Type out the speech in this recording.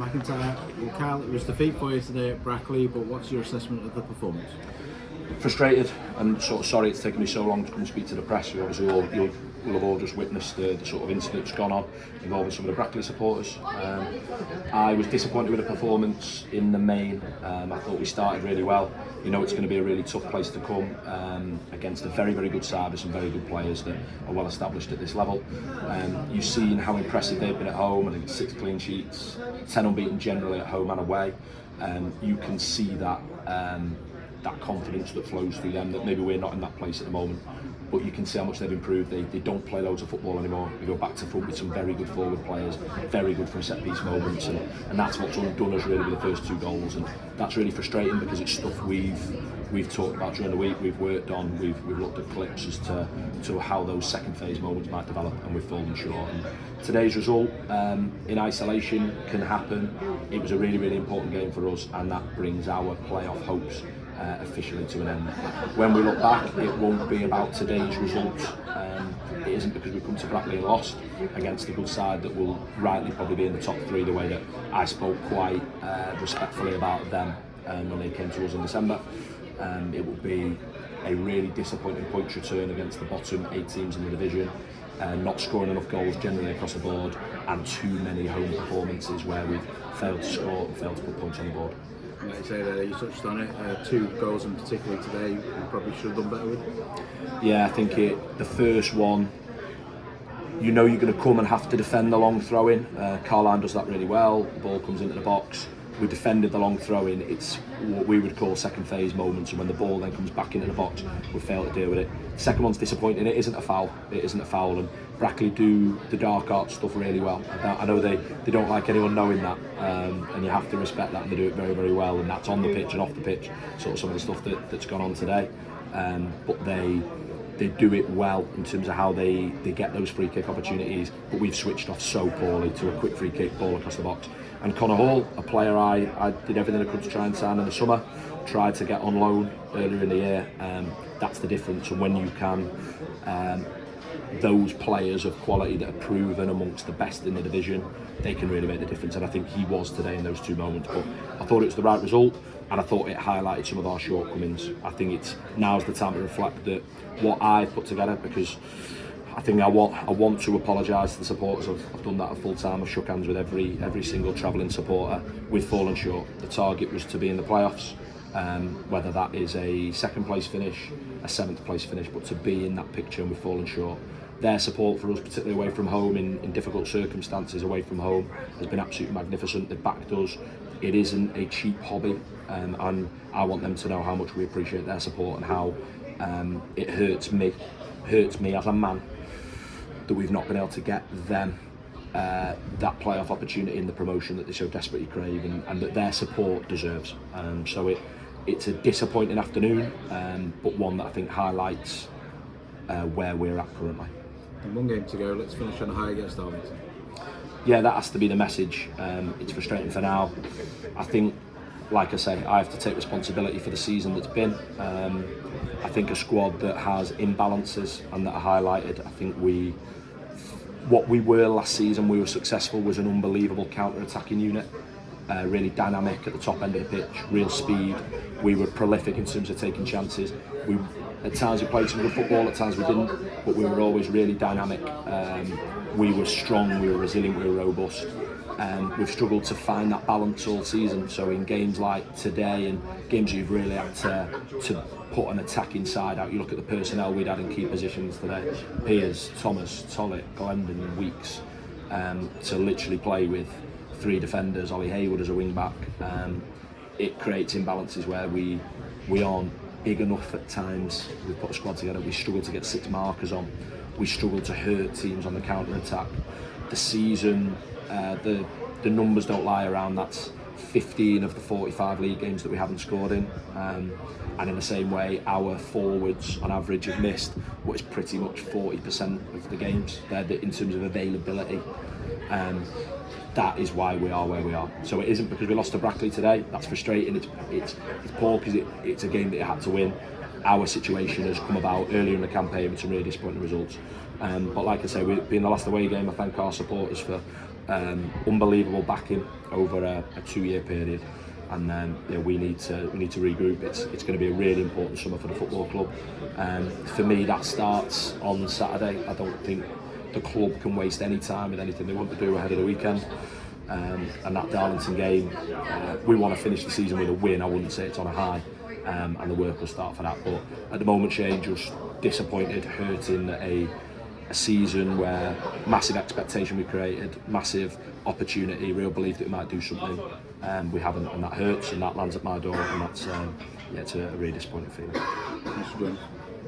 McIntyre. Well, Kyle, it was defeat for you today at Brackley, but what's your assessment of the performance? Frustrated and sort of sorry it's taken me so long to come and speak to the press. You obviously you'll have all just witnessed the sort of incident that's gone on involving some of the Brackley supporters. I was disappointed with the performance in the main. I thought we started really well. You know it's going to be a really tough place to come against a very, very good side with some very good players that are well established at this level. You've seen how impressive they've been at home. I think 6 clean sheets, 10 unbeaten generally at home and away. You can see that that confidence that flows through them, that maybe we're not in that place at the moment, but you can see how much they've improved. They don't play loads of football anymore. They go back to front with some very good forward players, very good from set piece moments, and that's what's undone us really with the first 2 goals, and that's really frustrating because it's stuff we've talked about during the week, we've worked on, we've looked at clips as to how those second phase moments might develop, and we've fallen short. And today's result in isolation can happen. It was a really, really important game for us, and that brings our playoff hopes officially to an end. When we look back, it won't be about today's results. It isn't because we've come to Brackley and lost against a good side that will rightly probably be in the top 3 the way that I spoke quite respectfully about them when they came to us in December. It will be a really disappointing points return against the bottom 8 teams in the division, not scoring enough goals generally across the board, and too many home performances where we've failed to score and failed to put points on the board. Like you say there, you touched on it, 2 goals in particular today, you probably should have done better with. Yeah, I think the first one, you know you're going to come and have to defend the long throw in. Carline does that really well. The ball comes into the box. We defended the long throw in. It's what we would call second phase moments, and when the ball then comes back into the box, we fail to deal with it. The second one's disappointing. It isn't a foul. It isn't a foul, and Brackley do the dark art stuff really well. I know they don't like anyone knowing that, and you have to respect that, and they do it very, very well, and that's on the pitch and off the pitch, sort of some of the stuff that's gone on today. But they do it well in terms of how they get those free kick opportunities, but we've switched off so poorly to a quick free kick ball across the box. And Connor Hall, a player I did everything I could to try and sign in the summer, tried to get on loan earlier in the year. That's the difference, and when you can, those players of quality that are proven amongst the best in the division, they can really make the difference, and I think he was today in those 2 moments. But I thought it was the right result, and I thought it highlighted some of our shortcomings. I think now's the time to reflect that what I've put together, because I think I want to apologise to the supporters. I've done that at full time. I've shook hands with every single travelling supporter. We've fallen short. The target was to be in the playoffs, whether that is a 2nd place finish, a 7th place finish, but to be in that picture, and we've fallen short. Their support for us, particularly away from home in difficult circumstances away from home, has been absolutely magnificent. They've backed us. It isn't a cheap hobby, and I want them to know how much we appreciate their support, and how it hurts me as a man that we've not been able to get them that playoff opportunity in the promotion that they so desperately crave, and that their support deserves. So it's a disappointing afternoon, but one that I think highlights where we're at currently. And 1 game to go, let's finish on a high against Darlington. Yeah, that has to be the message. It's frustrating for now. I think, like I say, I have to take responsibility for the season that's been. I think a squad that has imbalances and that are highlighted. I think what we were last season, we were successful, was an unbelievable counter-attacking unit. Really dynamic at the top end of the pitch, real speed. We were prolific in terms of taking chances. At times we played some good football, at times we didn't, but we were always really dynamic. We were strong, we were resilient, we were robust. We've struggled to find that balance all season, so in games like today and games you've really had to put an attacking side out, you look at the personnel we'd had in key positions today, Piers, Thomas, Tollett, Glendon, Weeks, to literally play with 3 defenders, Ollie Hayward as a wing back. It creates imbalances where we aren't big enough at times. We put a squad together, we struggle to get 6 markers on, we struggle to hurt teams on the counter attack. The season, the numbers don't lie around. That's 15 of the 45 league games that we haven't scored in, and in the same way our forwards on average have missed what is pretty much 40% of the games. They're in terms of availability. That is why we are where we are. So it isn't because we lost to Brackley today. That's frustrating. It's poor because it's a game that you had to win. Our situation has come about earlier in the campaign with some really disappointing results. But like I say, being the last away game, I thank our supporters for unbelievable backing over a 2-year period, and we need to regroup. It's going to be a really important summer for the football club. For me, that starts on Saturday. I don't think the club can waste any time with anything they want to do ahead of the weekend. And that Darlington game, we want to finish the season with a win. I wouldn't say it's on a high, and the work will start for that. But at the moment, Shane, just disappointed, hurting a season where massive expectation we created, massive opportunity, real belief that we might do something. We haven't, and that hurts, and that lands at my door, and that's it's a really disappointing feeling.